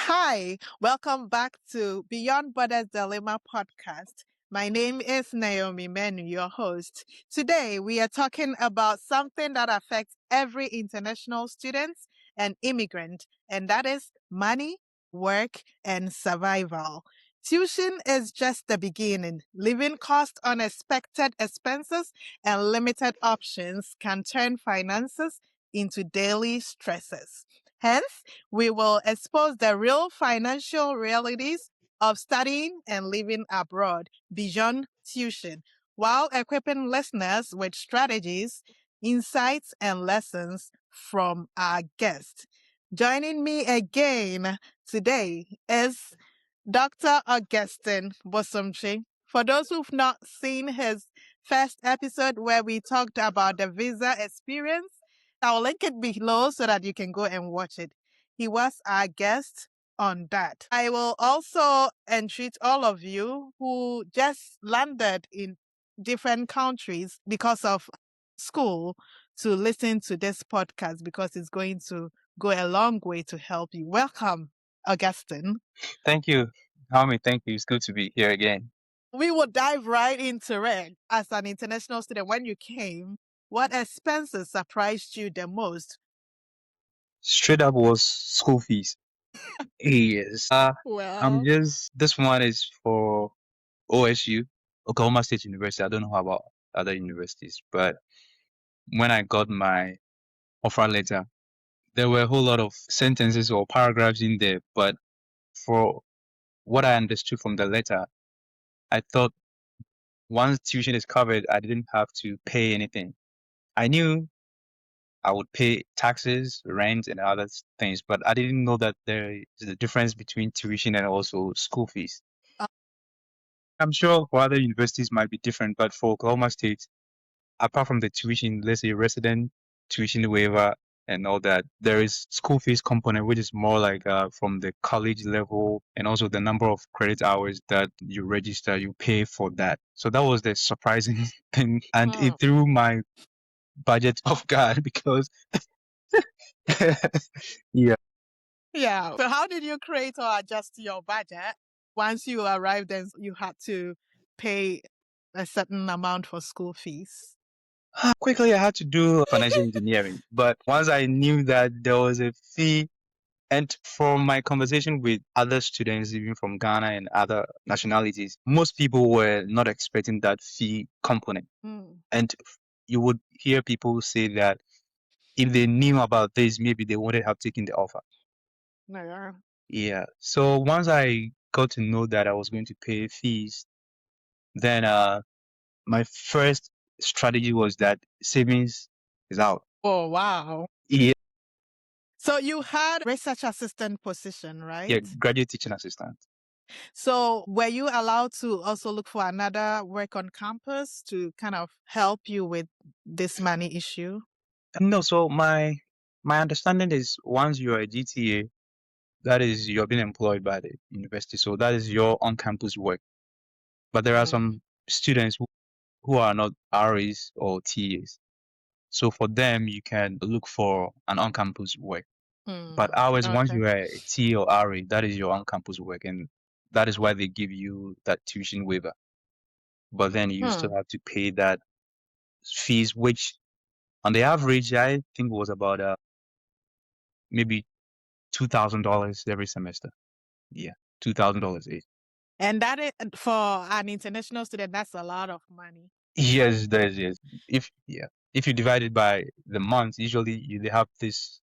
Hi, welcome back to Beyond Borders Dilemma podcast. My name is Naomi Manu, your host. Today, we are talking about something that affects every international student and immigrant, and that is money, work, and survival. Tuition is just the beginning. Living costs, unexpected expenses, and limited options can turn finances into daily stresses. Hence, we will expose the real financial realities of studying and living abroad beyond tuition, while equipping listeners with strategies, insights, and lessons from our guest. Joining me again today is Dr. Augustine Bosomtwe. For those who've not seen his first episode where we talked about the visa experience, I'll link it below so that you can go and watch it. He was our guest on that. I will also entreat all of you who just landed in different countries because of school to listen to this podcast because it's going to go a long way to help you. Welcome, Augustine. Thank you, Naomi. Thank you. It's good to be here again. We will dive right into it. As an international student, when you came, what expenses surprised you the most? Straight up was school fees. Yes. I'm Well, just, this one is for OSU, Oklahoma State University. I don't know about other universities, but when I got my offer letter, there were a whole lot of sentences or paragraphs in there. But for what I understood from the letter, I thought once tuition is covered, I didn't have to pay anything. I knew I would pay taxes, rent, and other things, but I didn't know that there is a difference between tuition and also school fees. uh, I'm sure for other universities might be different, but for Oklahoma State, apart from the tuition, let's say resident tuition waiver and all that, there is school fees component, which is more like from the college level and also the number of credit hours that you register, you pay for that. So that was the surprising thing, and hmm. it threw my budget off guard because yeah. Yeah. So how did you create or adjust your budget once you arrived and you had to pay a certain amount for school fees? Quickly, I had to do financial engineering. But once I knew that there was a fee, and from my conversation with other students, even from Ghana and other nationalities, most people were not expecting that fee component. Mm. And you would hear people say that if they knew about this, maybe they wouldn't have taken the offer. Yeah. Yeah. So once I got to know that I was going to pay fees, then my first strategy was that savings is out. Oh, wow. Yeah, So you had research assistant position, yeah, right? graduate teaching assistant. So were you allowed to also look for another work on campus to kind of help you with this money issue? No, so my understanding is once you're a GTA, that is you're being employed by the university, so that is your on-campus work. But there are Mm. some students who are not RAs or TAs. So for them, you can look for an on-campus work. But Mm. ours, once Okay. you are a TA or RA, that is your on-campus work, and that is why they give you that tuition waiver. But then you Hmm. still have to pay that fees, which on the average, I think was about maybe $2,000 every semester. Yeah, $2,000 each. And that is for an international student, that's a lot of money. Yes, there is. Yes, if you divide it by the month, usually they have this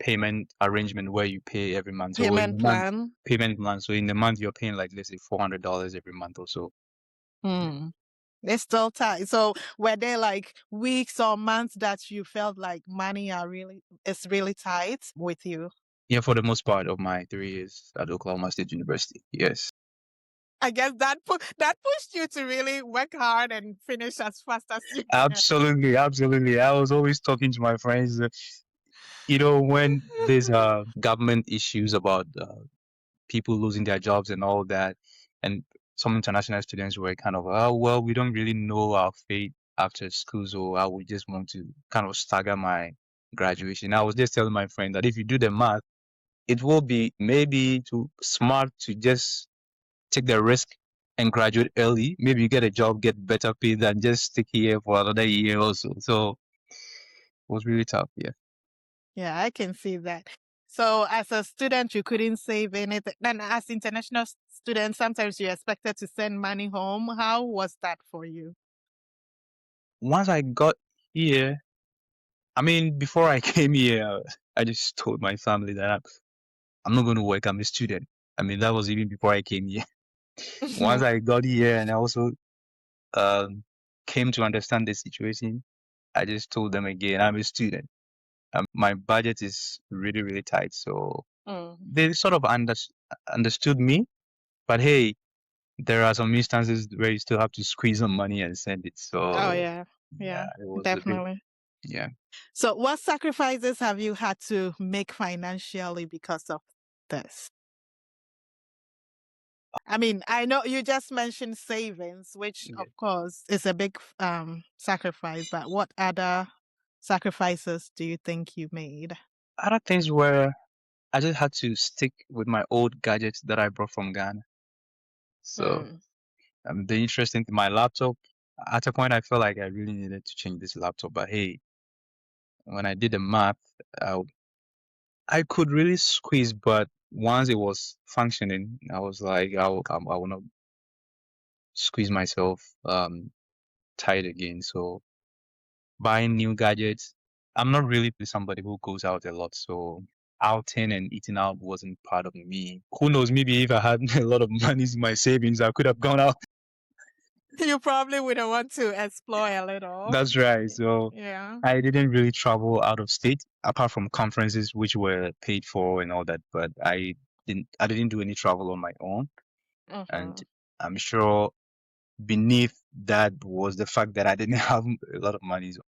payment arrangement where you pay every month. So in Payment the month, plan. payment plan. So in the month, you're paying like let's say $400 every month or so. Yeah. Hmm. It's still tight. So were there like weeks or months that you felt like money are really it's really tight with you? Yeah, for the most part of my 3 years at Oklahoma State University. Yes. I guess that pushed you to really work hard and finish as fast as you can. Absolutely, absolutely. I was always talking to my friends. When there's government issues about people losing their jobs and all that, and some international students were kind of, oh well, we don't really know our fate after school, so I would just want to kind of stagger my graduation. I was just telling my friend that if you do the math, it will be maybe too smart to just take the risk and graduate early. Maybe you get a job, get better pay than just stick here for another year or so. So it was really tough. Yeah. Yeah, I can see that. So as a student, you couldn't save anything. Then as international students, sometimes you're expected to send money home. How was that for you? Once I got here, I mean, before I came here, I just told my family that I'm not going to work. I'm a student. I mean, that was even before I came here. Once I got here and I also um, came to understand the situation, I just told them again, I'm a student. My budget is really, really tight. So Mm. they sort of understood me. But hey, there are some instances where you still have to squeeze some money and send it. Oh So yeah, yeah, yeah, it was a bit, definitely. yeah. So what sacrifices have you had to make financially because of this? I mean, I know you just mentioned savings, which Yeah. of course is a big sacrifice, but what other sacrifices do you think you made? Other things were I just had to stick with my old gadgets that I brought from Ghana. So Mm. the interesting thing, my laptop, at a point I felt like I really needed to change this laptop. But hey, when I did the math, uh, I could really squeeze, but once it was functioning, I was like, I will not squeeze myself tight again. So buying new gadgets, I'm not really somebody who goes out a lot. So outing and eating out wasn't part of me. Who knows? Maybe if I had a lot of money in my savings, I could have gone out. You probably wouldn't want to explore a little. That's right. So Yeah. I didn't really travel out of state apart from conferences which were paid for and all that. But I didn't do any travel on my own. And Uh-huh. I'm sure beneath that was the fact that I didn't have a lot of money. So,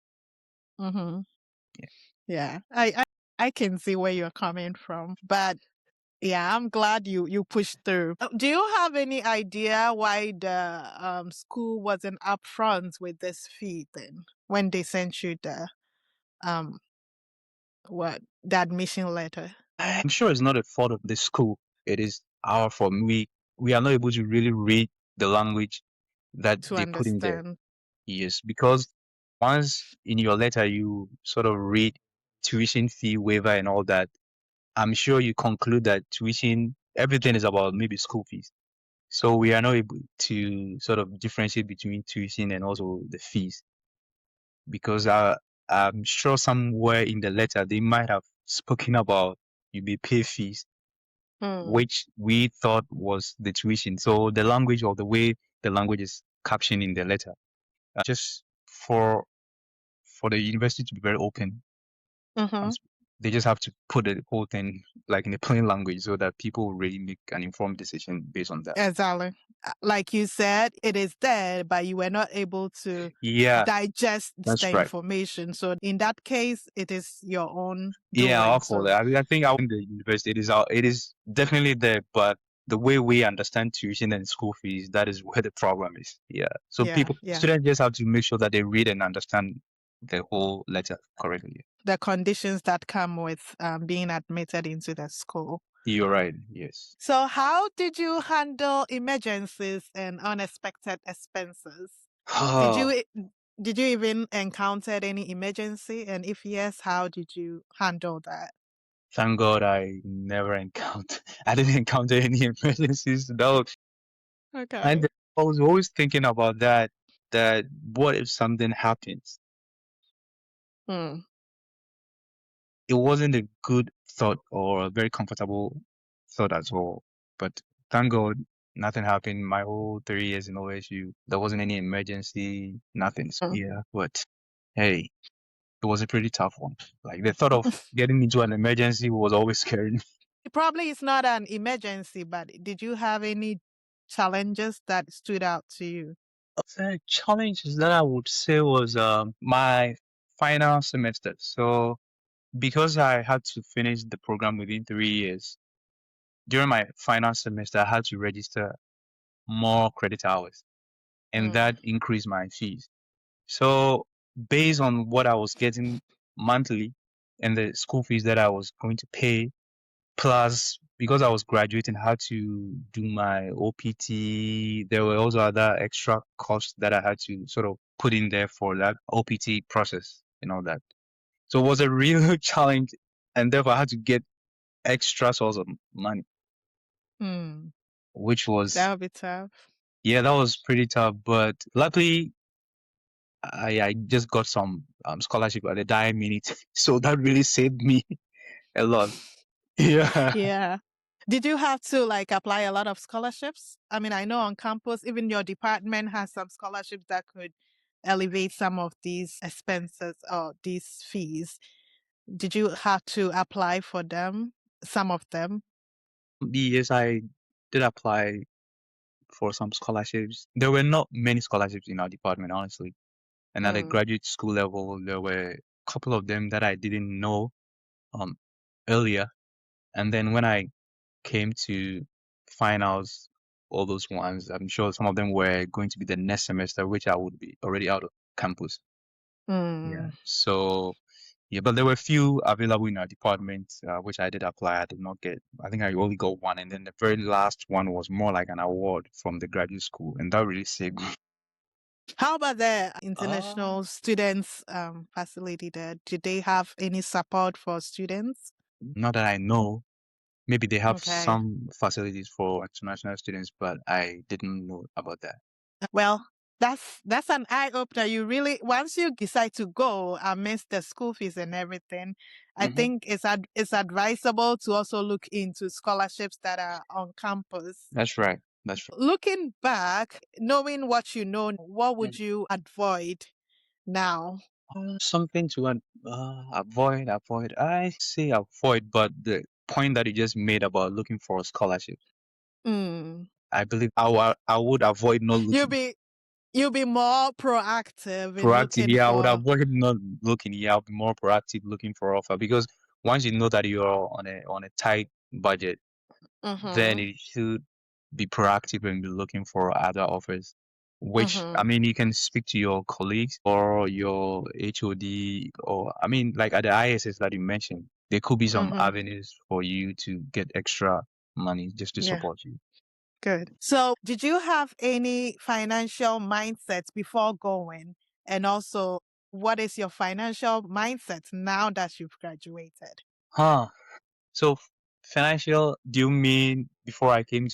Mm-hmm. yeah. Yeah. I can see where you're coming from, but yeah, I'm glad you pushed through. Do you have any idea why the school wasn't upfront with this fee then when they sent you the um the admission letter I'm sure it's not a fault of the school. It is our fault. We are not able to really read the language that to they put in there. understand? Yes, because once in your letter you sort of read tuition fee waiver and all that, I'm sure you conclude that tuition, everything is about maybe school fees. So we are not able to sort of differentiate between tuition and also the fees because I'm sure somewhere in the letter they might have spoken about you may pay fees, Hmm. which we thought was the tuition. So the language or the way the language is captioned in the letter, just for the university to be very open, Mm-hmm. um, they just have to put the whole thing like in a plain language so that people will really make an informed decision based on that. Exactly. Like you said, it is there, but you were not able to Yeah, digest that's the right. information. So in that case, it is your own Yeah, doing. awful. So I think I in the university it is definitely there, but the way we understand tuition and school fees, that is where the problem is. Yeah. So yeah, people, yeah. students just have to make sure that they read and understand the whole letter correctly. The conditions that come with being admitted into the school. You're right. Yes. So, how did you handle emergencies and unexpected expenses? Did you did you even encounter any emergency? And if yes, how did you handle that? Thank God I never encountered, I didn't encounter any emergencies. No. And Okay. I was always thinking about that what if something happens? Hmm. It wasn't a good thought or a very comfortable thought at all. But thank God nothing happened my whole 3 years in OSU. There wasn't any emergency, nothing. So, Hmm. yeah, but hey, it was a pretty tough one. Like the thought of getting into an emergency was always scary. It probably is not an emergency, but did you have any challenges that stood out to you? The challenges that I would say was my final semester. So because I had to finish the program within 3 years, during my final semester, I had to register more credit hours, and Hmm. that increased my fees. So based on what I was getting monthly, and the school fees that I was going to pay. Plus, because I was graduating, I had to do my OPT. There were also other extra costs that I had to sort of put in there for that OPT process and all that. So it was a real challenge, and therefore I had to get extra source of money, Hmm. which was, That would be tough. yeah, that was pretty tough. But luckily, I just got some scholarship at the dying minute, so that really saved me a lot. Yeah. Yeah. Did you have to like apply a lot of scholarships? I mean, I know on campus, even your department has some scholarships that could elevate some of these expenses or these fees. Did you have to apply for them? Some of them? Yes, I did apply for some scholarships. There were not many scholarships in our department, honestly. And at the Mm, graduate school level, there were a couple of them that I didn't know um earlier. And then when I came to find out all those ones, I'm sure some of them were going to be the next semester, which I would be already out of campus. Yeah. mm. So yeah, but there were few available in our department, which I did apply. I did not get. I think I only got one, and then the very last one was more like an award from the graduate school, and that really saved me. How about the Uh, international students facility there? Did they have any support for students? Not that I know. Maybe they have Okay. some facilities for international students, but I didn't know about that. Well, that's an eye opener. You really once you decide to go amidst the school fees and everything, I Hmm. think it's advisable to also look into scholarships that are on campus. That's right. That's Looking back, knowing what you know, what right. would you avoid now? Something to avoid. I say avoid, but the point that you just made about looking for a scholarship, Mm. I believe I would avoid not You'll looking. be you'll be more proactive in Proactive, looking yeah, I would for. avoid not looking. Yeah, I'll be more proactive looking for offer because once you know that you're on a tight budget, then Mm-hmm. you should be proactive and be looking for other offers. Which I Mm-hmm. mean, you can speak to your colleagues or your HOD, or I mean, like at the ISS that you mentioned, there could be some Mm-hmm. avenues for you to get extra money just to Yeah. support you. Good. So, did you have any financial mindset before going? And also, what is your financial mindset now that you've graduated? Huh. So financial, do you mean before I came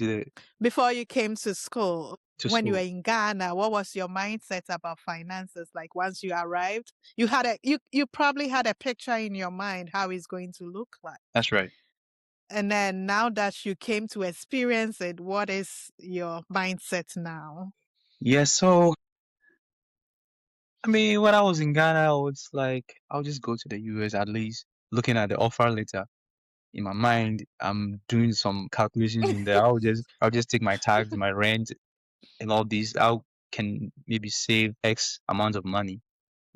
Before you came to school, to when you were school? in Ghana, what was your mindset about finances? Like once you arrived, you probably had a picture in your mind how it's going to look like. That's right. And then now that you came to experience it, what is your mindset now? Yeah, so I mean, when I was in Ghana, I was like, I'll just go to the US at least. Looking at the offer letter in my mind, I'm doing some calculations in there. I'll just take my tax, my rent, and all these. I can maybe save X amount of money.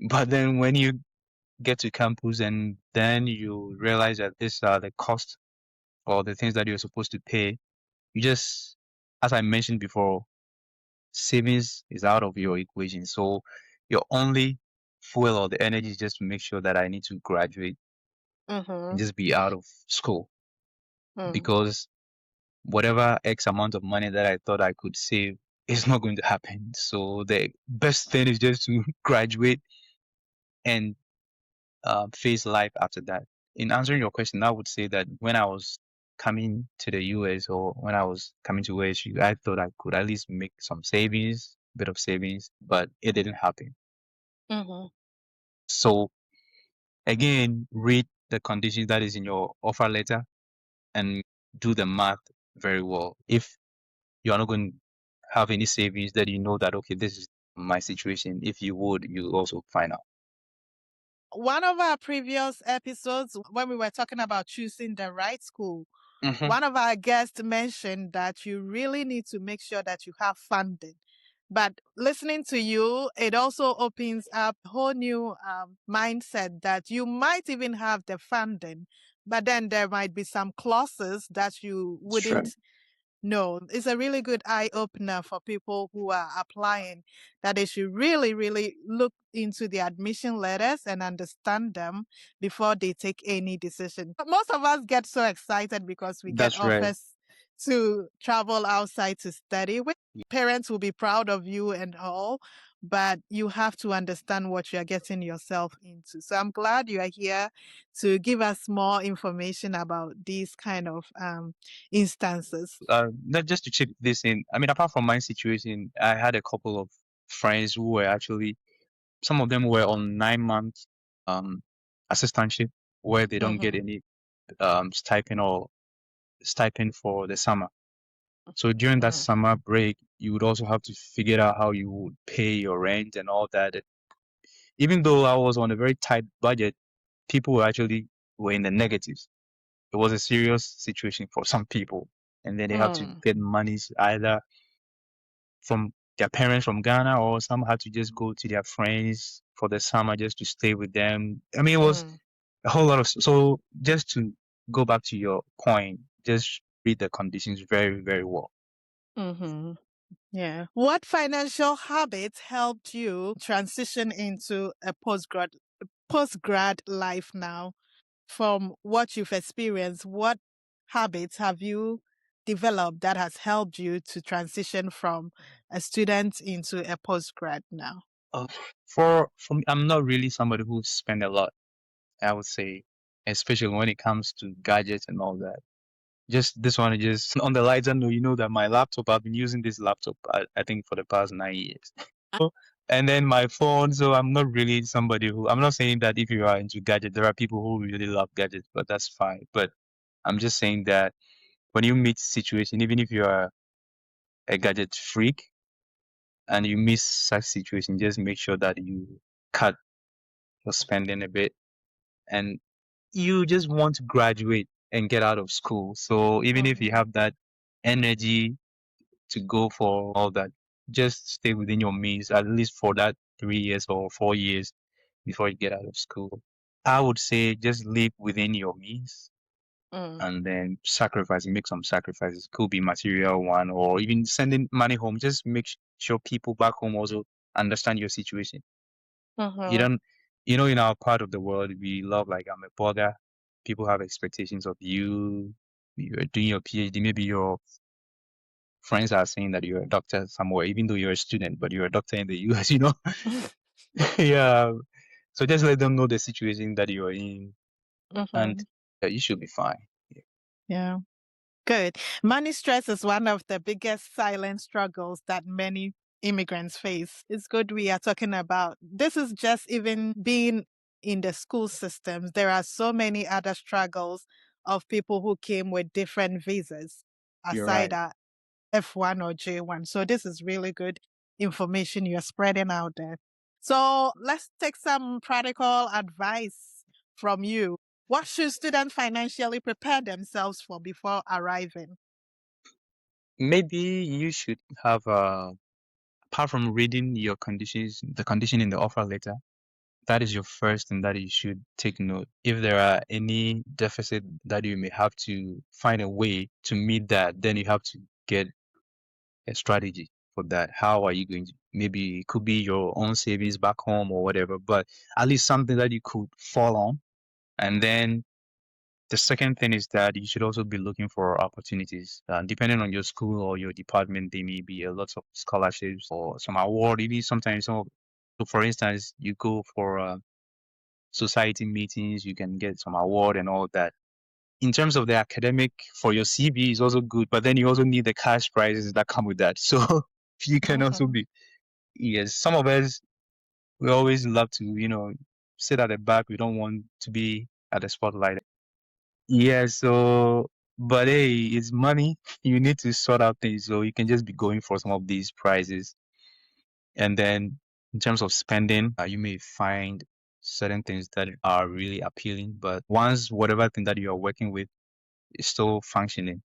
But then when you get to campus and then you realize that these are the costs or the things that you're supposed to pay, you just, as I mentioned before, savings is out of your equation. So your only fuel or the energy is just to make sure that I need to graduate and Mm-hmm. just be out of school because whatever X amount of money that I thought I could save is not going to happen. So the best thing is just to graduate and face life after that. In answering your question, I would say that when I was coming to the US or when I was coming to ASU, I thought I could at least make some savings, bit of savings, but it didn't happen. Mm-hmm. So again, read the conditions that is in your offer letter and do the math very well. If you are not going to have any savings, that you know that okay, this is my situation. If you would, you also find out. One of our previous episodes, when we were talking about choosing the right school, Hmm. one of our guests mentioned that you really need to make sure that you have funding. But listening to you, it also opens up a whole new mindset that you might even have the funding, but then there might be some clauses that you That's right. wouldn't know. It's a really good eye opener for people who are applying, that they should really, really look into the admission letters and understand them before they take any decision. Most of us get so excited because we get That's right. offers to travel outside to study. Which parents will be proud of you and all, but you have to understand what you're getting yourself into. So I'm glad you are here to give us more information about these kind of instances. Not just to chip this in. I mean, apart from my situation, I had a couple of friends who were actually, some of them were on 9 month um assistantship where they don't get Mm-hmm. any stipend for the summer. So during that Mm, summer break, you would also have to figure out how you would pay your rent and all that. Even though I was on a very tight budget, people were in the negatives. It was a serious situation for some people, and then they have to mm, get monies either from their parents from Ghana, or some had to just go to their friends for the summer just to stay with them. I mean, it was mm, a whole lot of. So just to go back to your point, just read the conditions very, very well. mm-hmm. Yeah. What financial habits helped you transition into a postgrad life now? From what you've experienced, what habits have you developed that has helped you to transition from a student into a postgrad now? Uh, for me, I'm not really somebody who spend a lot, I would say, especially when it comes to gadgets and all that. Just this one, just on the lighter note, you know that my laptop, I've been using this laptop, I think for the past 9 years. So, and then my phone, so I'm not really somebody who, I'm not saying that if you are into gadgets, there are people who really love gadgets, but that's fine. But I'm just saying that when you meet situation, even if you are a gadget freak and you miss such situation, just make sure that you cut your spending a bit, and you just want to graduate and get out of school. So even if you Mm-hmm. have that energy to go for all that, just stay within your means, at least for that 3 years or 4 years before you get out of school. I would say just live within your means Mm, and then sacrifice, make some sacrifices. Could be material one or even sending money home. Just make sure people back home also understand your situation. You mm-hmm. don't, in our part of the world, we love like I'm a blogger. People have expectations of you. You're doing your PhD. Maybe your friends are saying that you're a doctor somewhere, even though you're a student, but you're a doctor in the US. Yeah. So just let them know the situation that you're in, and Mm-hmm. you should be fine. Yeah. Yeah. Good. Money stress is one of the biggest silent struggles that many immigrants face. It's good we are talking about. This is just even being in the school systems. There are so many other struggles of people who came with different visas You're aside right. our F1 or J1. So this is really good information you're spreading out there. So let's take some practical advice from you. What should students financially prepare themselves for before arriving? Maybe you should have, apart from reading your conditions, the condition in the offer letter, that is your first thing that you should take note. If there are any deficit that you may have to find a way to meet that, then you have to get a strategy for that. How are you going to? Maybe it could be your own savings back home or whatever, but at least something that you could fall on. And then the second thing is that you should also be looking for opportunities. Depending on your school or your department, there may be a lot of scholarships or some award. Even sometimes, so for instance, you go for society meetings, you can get some award and all that. In terms of the academic, for your CV is also good, but then you also need the cash prizes that come with that. So you can also Mm-hmm. be, yes, some of us, we always love to, sit at the back. We don't want to be at the spotlight. Yeah, so, but hey, it's money. You need to sort out things. So you can just be going for some of these prizes. And then in terms of spending, you may find certain things that are really appealing. But once whatever thing that you are working with is still functioning,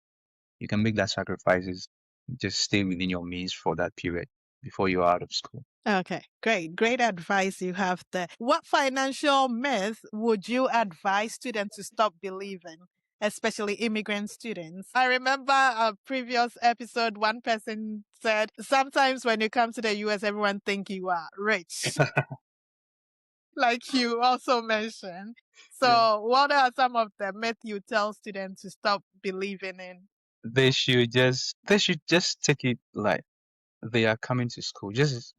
you can make that sacrifices. Just stay within your means for that period before you're out of school. Okay, great. Great advice you have there. What financial myth would you advise students to stop believing? especially immigrant students. I remember a previous episode, one person said, sometimes when you come to the US, everyone think you are rich, like you also mentioned. Yeah. So what are some of the myths you tell students to stop believing in? They should just take it like they are coming to school. Just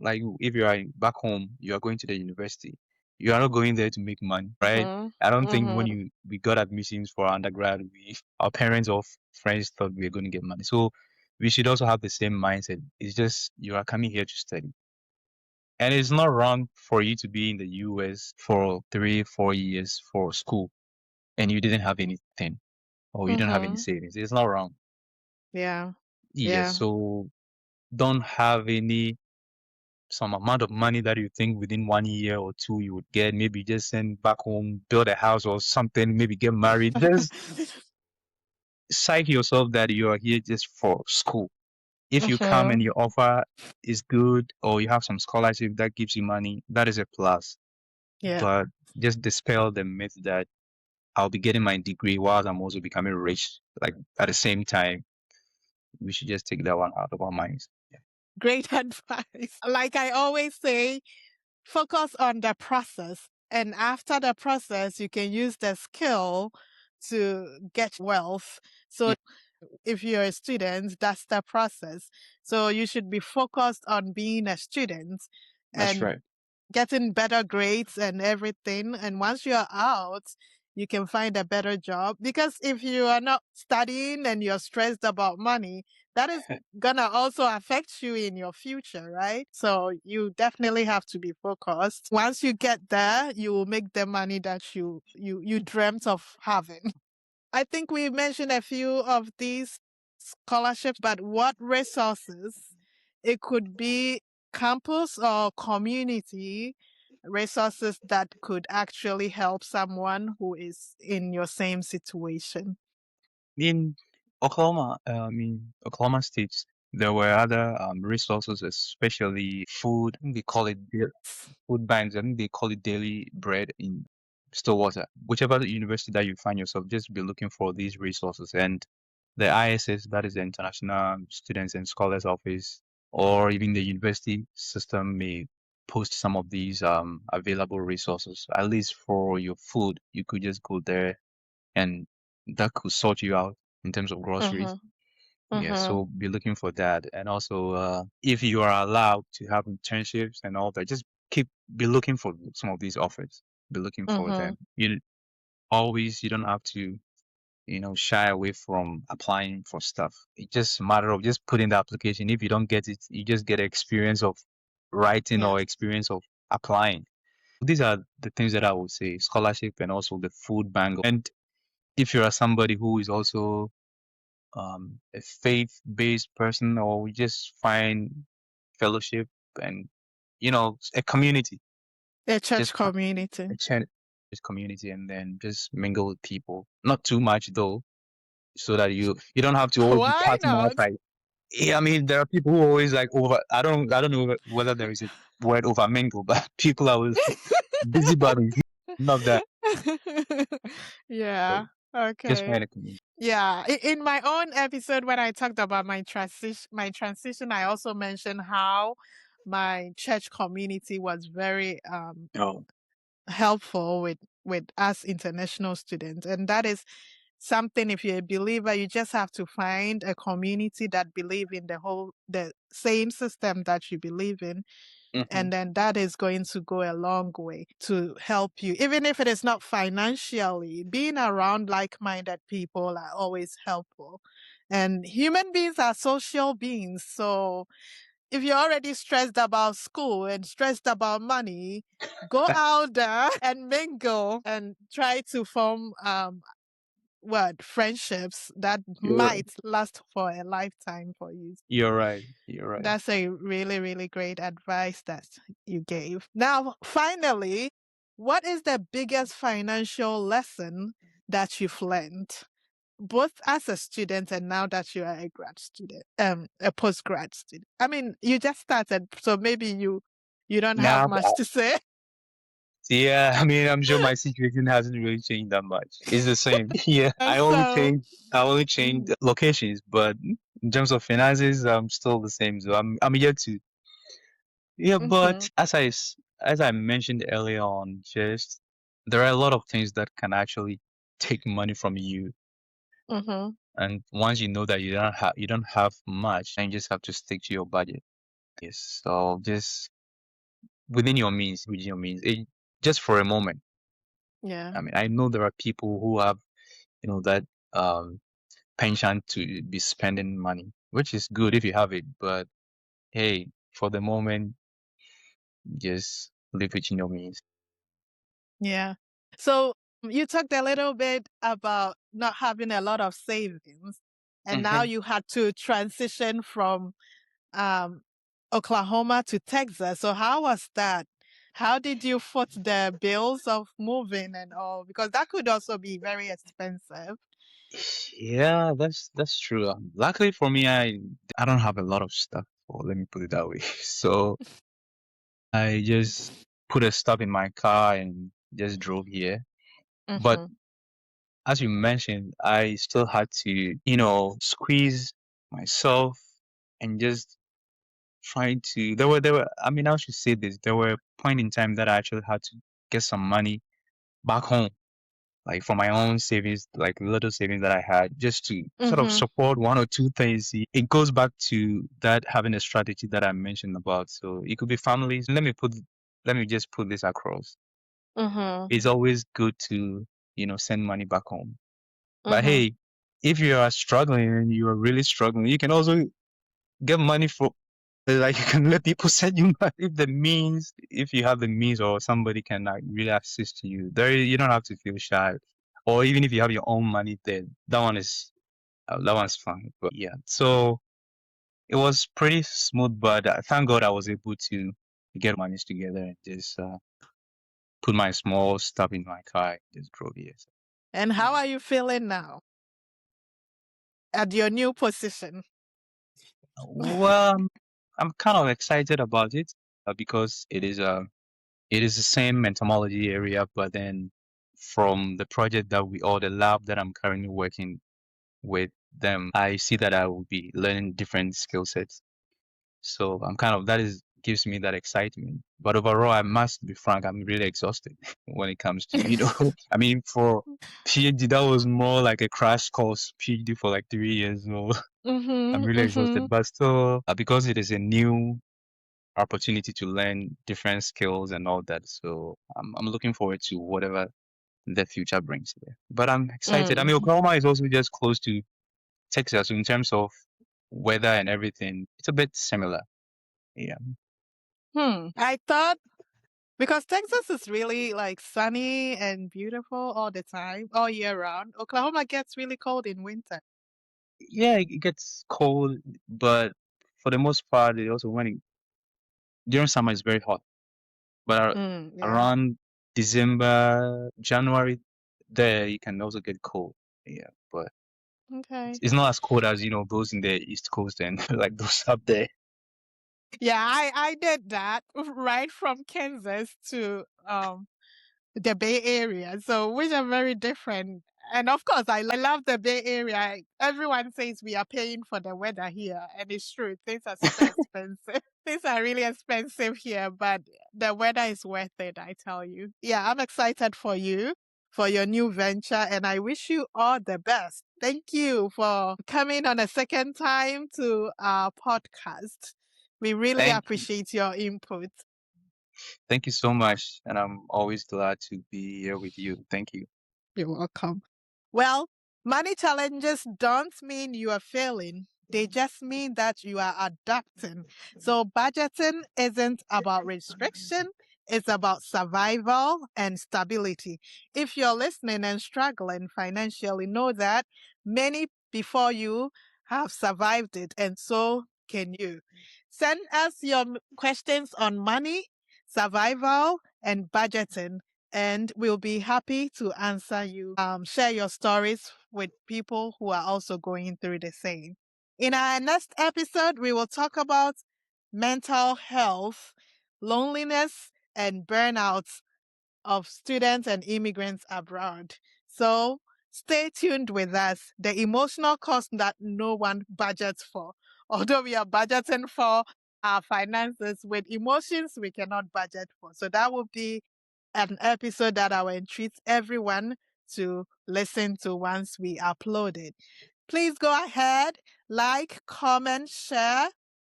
like if you are back home, you are going to the university. You are not going there to make money, right? Mm-hmm. I don't think when Mm-hmm. we got admissions for undergrad, our parents or friends thought we were going to get money. So we should also have the same mindset. It's just you are coming here to study. And it's not wrong for you to be in the US for 3, 4 years for school and you didn't have anything or you don't have any Mm-hmm. savings. It's not wrong. Yeah. Yes, Yeah. so don't have any some amount of money that you think within 1 year or two you would get. Maybe just send back home, build a house or something, maybe get married. Just psych yourself that you are here just for school. If you come Mm-hmm. and your offer is good or you have some scholarship that gives you money, that is a plus. Yeah. But just dispel the myth that I'll be getting my degree while I'm also becoming rich. Like at the same time, we should just take that one out of our minds. Great advice. Like I always say, focus on the process. And after the process, you can use the skill to get wealth. So Yeah, if you're a student, that's the process. So you should be focused on being a student that's and right. getting better grades and everything. And once you're out, you can find a better job. Because if you are not studying and you're stressed about money, that is gonna also affect you in your future, right? So you definitely have to be focused. Once you get there, you will make the money that you dreamt of having. I think we mentioned a few of these scholarships, but what resources? It could be campus or community resources that could actually help someone who is in your same situation. In Oklahoma State, there were other resources, especially food. I think they call it food banks. I think they call it daily bread in Stillwater. Whichever university that you find yourself, just be looking for these resources. And the ISS, that is the International Students and Scholars Office, or even the university system may post some of these available resources. At least for your food, you could just go there and that could sort you out in terms of groceries. Mm-hmm. Yeah, Mm-hmm. so be looking for that. And also, if you are allowed to have internships and all that, just be looking for some of these offers. Be looking for Mm-hmm. them. You don't have to, shy away from applying for stuff. It's just a matter of just putting the application. If you don't get it, you just get experience of writing Yeah. or experience of applying. These are the things that I would say: scholarship and also the food bank. And if you are somebody who is also a faith-based person, or we just find fellowship and a community, A just church find community. a church community, and then just mingle with people. Not too much though, so that you don't have to always be Why partying not? outside. Yeah, I mean there are people who always like over. I don't know whether there is a word over mingle, but people are always busybodies. None of that. Yeah. So just Okay. find a community. Yeah, in my own episode when I talked about my transition, I also mentioned how my church community was very Oh. helpful with us international students, and that is something. If you're a believer, you just have to find a community that believe in the same system that you believe in, Hmm. and then that is going to go a long way to help you. Even if it is not financially, being around like minded people are always helpful. And human beings are social beings. So if you're already stressed about school and stressed about money, go out there and mingle and try to form friendships that You're right. might last for a lifetime for you. You're right. You're right. That's a really, really great advice that you gave. Now, finally, what is the biggest financial lesson that you've learned, both as a student and now that you are a grad student, a postgrad student? I mean, you just started, so maybe you don't have Now much to say. Yeah, I mean, I'm sure my situation hasn't really changed that much. It's the same. Yeah, And so, I only changed mhm, locations, but in terms of finances, I'm still the same. So I'm yet to. Yeah, but mhm, as I mentioned earlier on, just there are a lot of things that can actually take money from you, mhm, and once you know that you don't have much, then you just have to stick to your budget. Yes, so just within your means, just for a moment. yeah, I mean, I know there are people who have that um penchant to be spending money, which is good if you have it, but hey, for the moment, just live within your means. yeah. So you talked a little bit about not having a lot of savings, and now Hmm. you had to transition from um, Oklahoma to Texas. So how was that? How did you foot the bills of moving and all? Because that could also be very expensive. Yeah, that's true. Luckily for me, I don't have a lot of stuff, or let me put it that way. So I just put a stop in my car and just drove here. But Mm-hmm. as you mentioned, I still had to, squeeze myself and just trying to. There were. I mean, I should say this. There were a point in time that I actually had to get some money back home, like for my own savings, like little savings that I had, just to sort of Mm-hmm. support one or two things. It goes back to that having a strategy that I mentioned about. So it could be families. Let me just put this across. Mm-hmm. It's always good to, send money back home. But Mm-hmm. hey, if you are struggling and you are really struggling, you can also get money for, like, you can let people send you money if you have the means, or somebody can like really assist you. You don't have to feel shy, or even if you have your own money, then that one's fine. But yeah, so it was pretty smooth, but thank God I was able to get money together and just put my small stuff in my car and just drove here. So, And how are you feeling now at your new position? well, I'm kind of excited about it because it is the same entomology area, but then from the project or the lab that I'm currently working with them, I see that I will be learning different skill sets. So that is gives me that excitement. But overall, I must be frank, I'm really exhausted when it comes to, I mean, for PhD, that was more like a crash course PhD for like 3 years. So I'm Mm-hmm. really Mm-hmm. exhausted, but still, because it is a new opportunity to learn different skills and all that. So I'm looking forward to whatever the future brings there. But I'm excited. I mean, Mm. Oklahoma is also just close to Texas, so in terms of weather and everything. It's a bit similar. Yeah. Hmm. I thought because Texas is really like sunny and beautiful all the time, all year round. Oklahoma gets really cold in winter. Yeah, it gets cold, but for the most part, it also during summer it's very hot. But Mm, yeah. around December, January, there you can also get cold. Yeah, but Okay. it's not as cold as those in the East Coast and like those up there. Yeah, I did that right from Kansas to the Bay Area. So which are very different. And of course I love the Bay Area. Everyone says we are paying for the weather here, and it's true. Things are super expensive. Things are really expensive here, but the weather is worth it, I tell you. Yeah, I'm excited for you for your new venture, and I wish you all the best. Thank you for coming on a second time to our podcast. We really Thank you. appreciate your input. Thank you so much. And I'm always glad to be here with you. Thank you. You're welcome. Well, money challenges don't mean you are failing. They just mean that you are adapting. So, budgeting isn't about restriction, it's about survival and stability. If you're listening and struggling financially, know that many before you have survived it, and so can you. Send us your questions on money, survival, and budgeting, and we'll be happy to answer you. Share your stories with people who are also going through the same. In our next episode, we will talk about mental health, loneliness, and burnout. of students and immigrants abroad. So stay tuned with us. The emotional cost that no one budgets for. Although we are budgeting for our finances, with emotions we cannot budget for. So that will be an episode that I will entreat everyone to listen to once we upload it. Please go ahead, like, comment, share,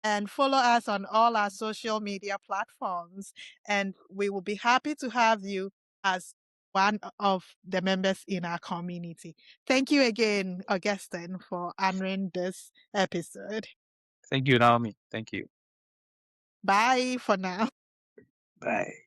and follow us on all our social media platforms. And we will be happy to have you as one of the members in our community. Thank you again, Augustine, for honoring this episode. Thank you, Naomi. Thank you. Bye for now. Bye.